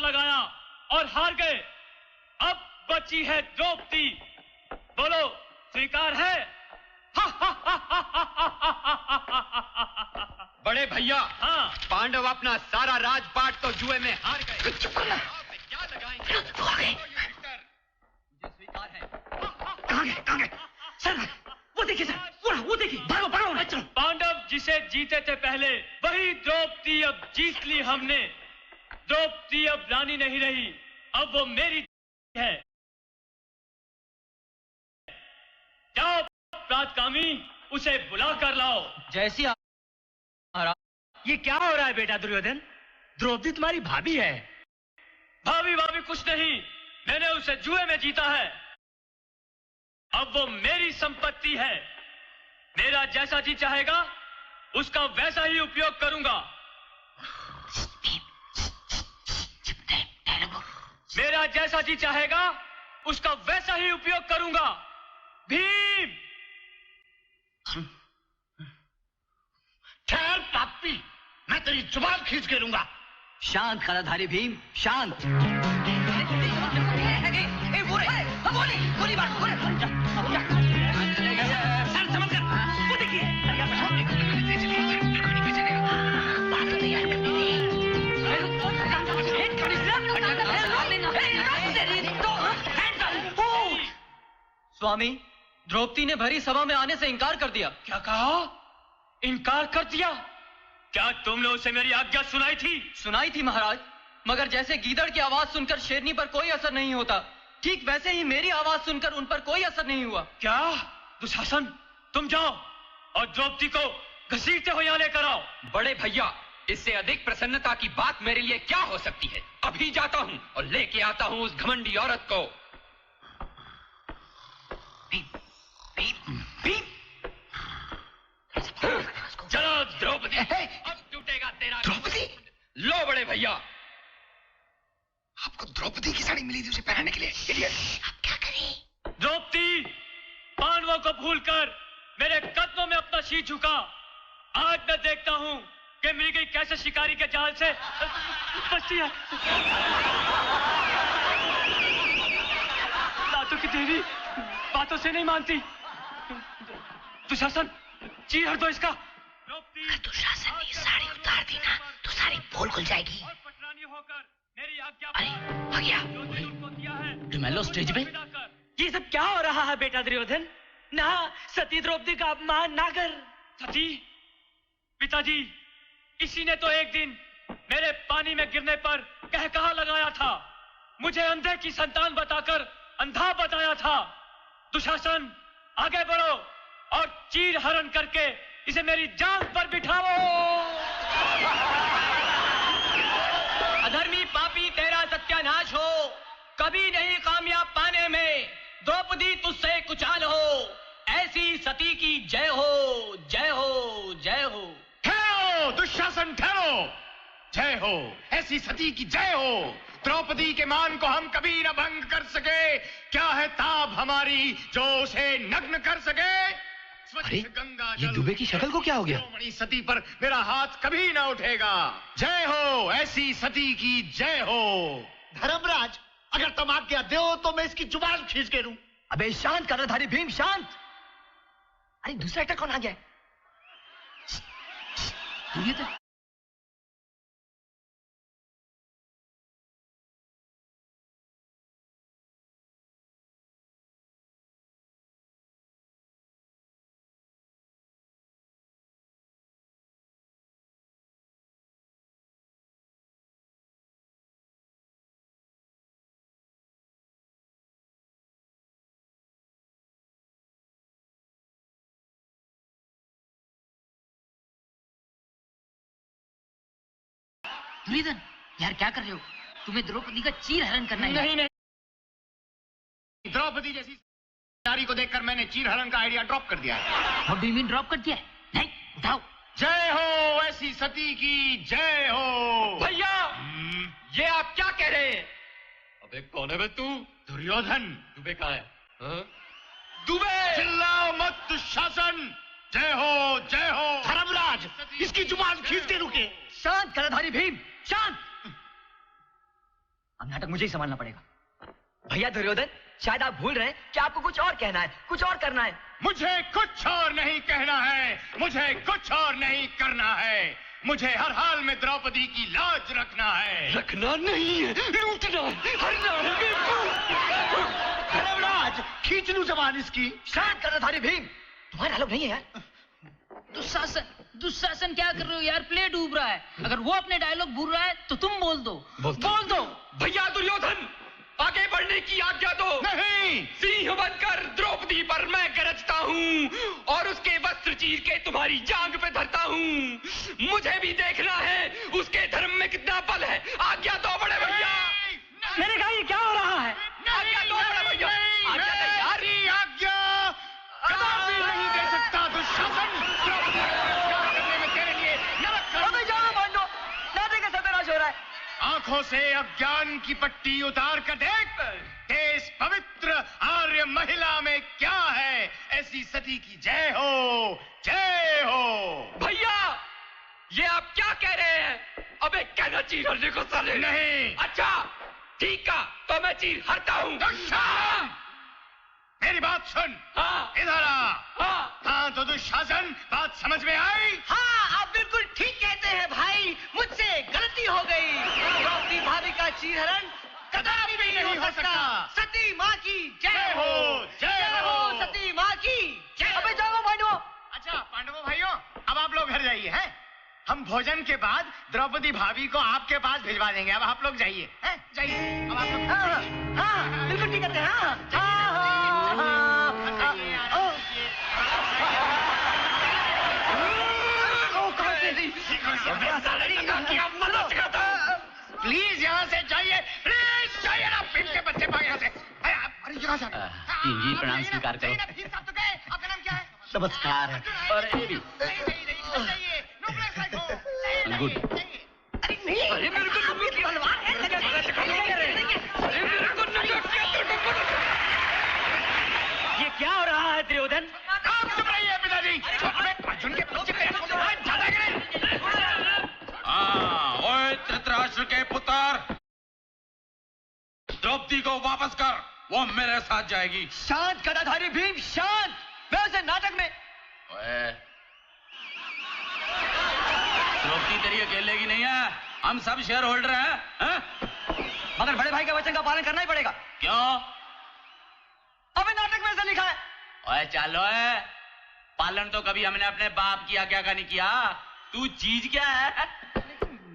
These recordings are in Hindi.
लगाया और हार गए। अब बची है द्रौपदी। बोलो, स्वीकार है? बड़े भैया, हाँ, पांडव अपना सारा राजपाट तो जुए में हार गए। क्या लगाएंगे? मुझे स्वीकार है। कहाँ गए? सर, वो देखिए सर, वो देखिए, भागो भागो। चलो। पांडव जिसे जीते थे पहले, वही द्रौपदी अब जीत ली हमने। द्रौपदी अब रानी नहीं रही, अब वो मेरी है। जाओ प्रातकामी, उसे बुला कर लाओ। जैसी ये क्या हो रहा है बेटा दुर्योधन? द्रौपदी तुम्हारी भाभी है। भाभी कुछ नहीं, मैंने उसे जुए में जीता है। अब वो मेरी संपत्ति है। मेरा जैसा जी चाहेगा उसका वैसा ही उपयोग करूंगा। मेरा जैसा जी चाहेगा उसका वैसा ही उपयोग करूंगा। भीम! ठहर पापी, मैं तेरी जुबान खींच के लूंगा। शांत खराधारी भीम, शांत। सर समझ कर, वो देखिए। स्वामी, द्रौपदी ने भरी सभा में आने से इनकार कर दिया। क्या कहा? इनकार कर दिया? क्या तुमने उसे मेरी आज्ञा सुनाई थी? सुनाई थी महाराज, मगर जैसे गीदड़ की आवाज सुनकर शेरनी पर कोई असर नहीं होता, ठीक वैसे ही मेरी आवाज सुनकर उन पर कोई असर नहीं हुआ। क्या? दुशासन, तुम जाओ और द्रौपदी को घसीटते हुए यहाँ लेकर आओ। बड़े भैया, इससे अधिक प्रसन्नता की बात मेरे लिए क्या हो सकती है? अभी जाता हूँ और लेके आता हूँ उस घमंडी औरत को। चलो द्रौपदी, अब टूटेगा तेरा। द्रौपदी? लो बड़े भैया, आपको द्रौपदी की साड़ी मिली थी उसे पहनाने के लिए। इडियट। आप क्या करें? द्रौपदी पांडवों को भूलकर मेरे कदमों में अपना शीश झुका। आज मैं देखता हूँ कि मृगी कैसे शिकारी के जाल से बचती है। दांतों की देवी बातों से नहीं मानती। दुशासन, चीर दो इसका। अगर दुशासन ने साड़ी उतार दी ना तो सारी पोल खुल जाएगी। अरे आ गया। डुमेलो स्टेज पे? ये सब क्या हो रहा है बेटा दुर्योधन? ना, सती द्रौपदी का अपमान ना कर। सती? पिताजी, इसी ने तो एक दिन मेरे पानी में गिरने पर कहकहा लगाया था। मुझे अंधे की संतान बताकर अंधा बताया था। दुशासन, आगे बढ़ो और चीर हरण करके इसे मेरी जांघ पर बिठाओ। अधर्मी पापी, तेरा सत्यानाश हो। कभी नहीं कामयाब पाने में। द्रौपदी तुझसे कुचाल हो। ऐसी सती की जय हो, जय हो, जय हो। ठहरो दुशासन, ठहरो। जय हो, ऐसी सती की जय हो। द्रौपदी के मान को हम कभी न भंग कर सके। क्या है ताब हमारी जो उसे नग्न कर सके? अरे, गंगा ये दुबे की शक्ल को क्या हो गया? शिरोमणि सती पर मेरा हाथ कभी न उठेगा। जय हो, ऐसी सती की जय हो। धर्मराज, अगर तुम आज्ञा दो तो मैं इसकी जुबान खींच के लूं। अबे शांत कर्णधारी भीम, शांत। अरे दूसरा एक्टर कौन आ गया? दुर्योधन। दुर्योधन, यार क्या कर रहे हो? तुम्हें द्रौपदी का चीर हरण करना है। नहीं, द्रौपदी जैसी नारी को देखकर मैंने चीर हरण का आइडिया ड्रॉप कर दिया है। What do you mean drop कर दिया? नहीं, उठाओ। जय हो, ऐसी सती की जय हो। भैया, ये आप क्या कह रहे हैं? अबे कौन है बे तू? दुर्योधन। दुबे कहाँ है? हाँ? दुबे! चिल्लाओ मत दुशासन। जय हो, जय हो। धर्मराज, इसकी जुबान खींच के रुके। शांत कर्णधारी भीम, शांत। अब नाटक मुझे ही संभालना पड़ेगा। भैया दुर्योधन, शायद आप भूल रहे हैं कि आपको कुछ और कहना है, कुछ और करना है। मुझे कुछ और नहीं कहना है, मुझे कुछ और नहीं करना है। मुझे हर हाल में द्रौपदी की लाज रखना है। रखना नहीं है, लूटना है, हरना है। धर्मराज, खींच लूं जबान इसकी। शांत करना भीम, तुम्हारा डायलॉग नहीं है यार। दुशासन क्या कर रहे हो यार? प्ले डूब रहा है। अगर वो अपने डायलॉग भूल रहा है तो तुम बोल दो। बोल दो। भैया दुर्योधन, आगे बढ़ने की आज्ञा दो। नहीं, सिंह बनकर द्रौपदी पर मैं गरजता हूँ और उसके वस्त्र चीर के तुम्हारी जांग पे धरता हूँ। मुझे भी देखना है उसके धर्म में कितना बल है। आज्ञा दो बड़े भैया। मैंने कहा ये क्या हो रहा है? आज्ञा दो बड़े भैया। आज्ञा तैयार। आज्ञा कदापि नहीं दे सकता दुशासन। द्रौपदी का तिरस्कार करने में तेरे लिए नरक का नाटक का सत्यानाश हो रहा है। आंखों से अज्ञान की पट्टी उतार कर देख, देश पवित्र आर्य महिला में क्या है। ऐसी सती की जय हो, जय हो। भैया, ये आप क्या कह रहे हैं? अबे कहना चीर हरने को साले। नहीं। अच्छा ठीक है, तो मैं चीर हरता हूँ। दुशासन, मेरी बात सुन। हाँ। इधर आ। हाँ। तो दुशासन, बात समझ में आई? हाँ, आप बिल्कुल ठीक कहते हैं भाई। मुझसे गलती हो गई। द्रौपदी भाभी का चीरहरण कदापि नहीं हो सकता। सती माँ की जय हो, जय हो। सती माँ की जय। अबे जाओ पांडवों। अच्छा पांडवों भाइयों, अब आप लोग घर जाइए हैं। हम भोजन के बाद द्रौपदी भाभी को आपके पास भिजवा देंगे। अब आप लोग जाइए, हैं? जाइए। अब आप लोग हाँ, बिल्कुल ठीक कहते हैं। प्लीज यहाँ से जाइए, प्लीज जाइए ना। पिन के बच्चे भाग यहाँ से। अरे यहाँ से जी प्रणाम स्वीकार करो। आपका नाम क्या है? नमस्कार है। और ये भी गुड। अरे नहीं, अरे मेरे को नब्बे की हलवान है। ये क्या हो रहा है दुर्योधन? आप चुप रहिए पिताजी। अर्जुन के बच्चे ज्यादा गिरे। ओए धृतराष्ट्र के पुत्र, द्रौपदी को वापस कर, वो मेरे साथ जाएगी। शांत गदाधारी भीम, शांत। मैं उसे नाटक में। ओए, द्रौपदी तेरी अकेले की नहीं है, हम सब शेयर होल्डर हैं। मगर बड़े भाई के वचन का पालन करना ही पड़ेगा। क्यों? अबे नाटक में ऐसा लिखा है। ओए चलो, पालन तो कभी हमने अपने बाप की आज्ञा का नहीं किया। तू चीज क्या है?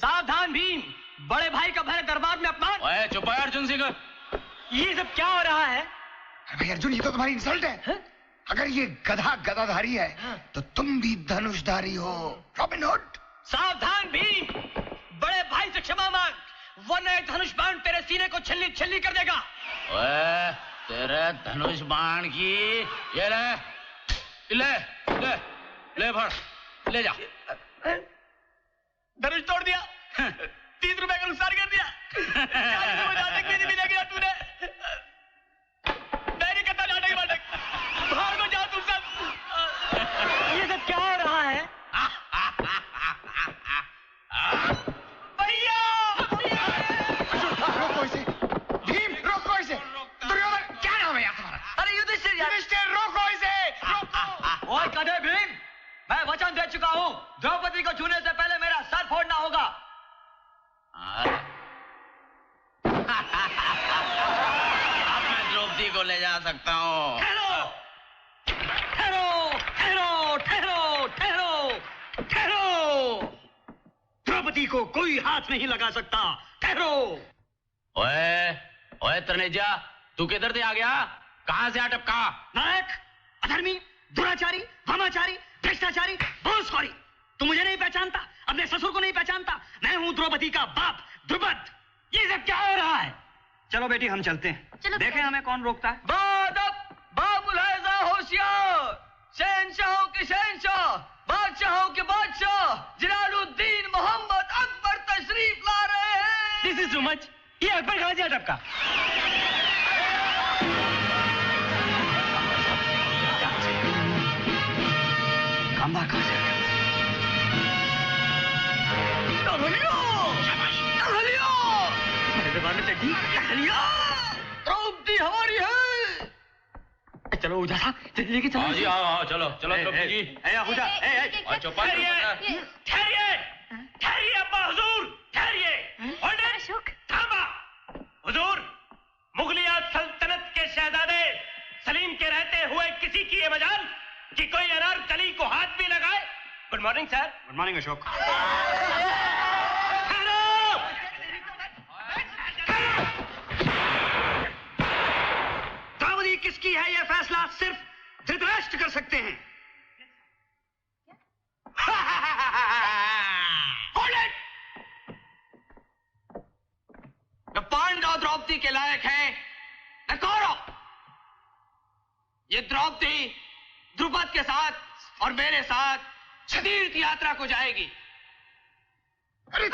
सावधान भीम, बड़े भाई का भरे दरबार में अपमान। ओए चुप है अर्जुन सिंह। ये सब क्या हो रहा है? अरे भाई अर्जुन, ये तो तुम्हारी इंसल्ट है। अगर ये गधा गदाधारी है तो तुम भी धनुषधारी हो, रॉबिन हुड। सावधान भीम, बड़े भाई से क्षमा मांग, वरना एक धनुष बाण तेरे सीने को छल्ली छल्ली कर देगा। ओए, तेरे धनुष बाण की ये ले ले ले ले भर, ले जा। धनुष तोड़ दिया, 30 रुपए का नुकसान कर दिया। 40 रुपए नाटक में नहीं मिलेगा तूने। मैं नहीं करता नाटक वाटक, बाहर को जाओ तुम सब। ये सब क्या हो रहा है? भैया रोको इसे भीम, रोको इसे। दुर्योधन, क्या नाम है यार तुम्हारा? अरे युधिष्ठिर यार। युधिष्ठिर, रोको इसे, रोको। और कदे भीम, मैं वचन दे चुका हूँ, द्रौपदी को छूने से पहले मेरा सर फोड़ना होगा। अब मैं द्रौपदी को ले जा सकता हूँ। ठहरो, ठहरो, ठहरो, ठहरो, ठहरो, ठहरो। द्रौपदी को कोई हाथ नहीं लगा सकता। ठहरो। ओए ओए तनेजा, तू किधर से आ गया? कहाँ से आ टपका? नायक, अधर्मी, दुराचारी, वामाचारी, भ्रष्टाचारी, बहुत सॉरी। तू मुझे नहीं पहचानता, अपने ससुर को नहीं पहचानता। मैं हूँ द्रौपदी का बाप द्रुपद। ये सब क्या हो रहा है? चलो बेटी, हम चलते हैं, देखें हमें कौन रोकता है। बाबुलहजा होशियार, शहंशाहों के शहंशाह, बादशाहों के बादशाह जलालुद्दीन मोहम्मद अकबर तशरीफ ला रहे हैं। This is too much. ये अकबर कहाँ से आ टपका? खंबा कहाँ से आ गया? चड्डी द्रौपदी हमारी है। चलो ऊजा साहब जल्दी लेके चलो। हाँ जी हाँ चलो चलो द्रौपदी जी। ठहरिए अब्बा हुजूर, ठहरिए। अशोक थामा। हुजूर, मुगलिया सल्तनत के शहजादे सलीम के रहते हुए किसी की ये मजाल कि कोई अनारकली को हाथ भी लगाए। Good morning sir. Good morning Ashok. Draupadi किसकी है यह फैसला सिर्फ धृतराष्ट्र कर सकते हैं। न पांडव द्रौपदी के लायक है न कौरव। ये द्रौपदी द्रुपद के साथ और मेरे साथ तीर्थ यात्रा को जाएगी। अरे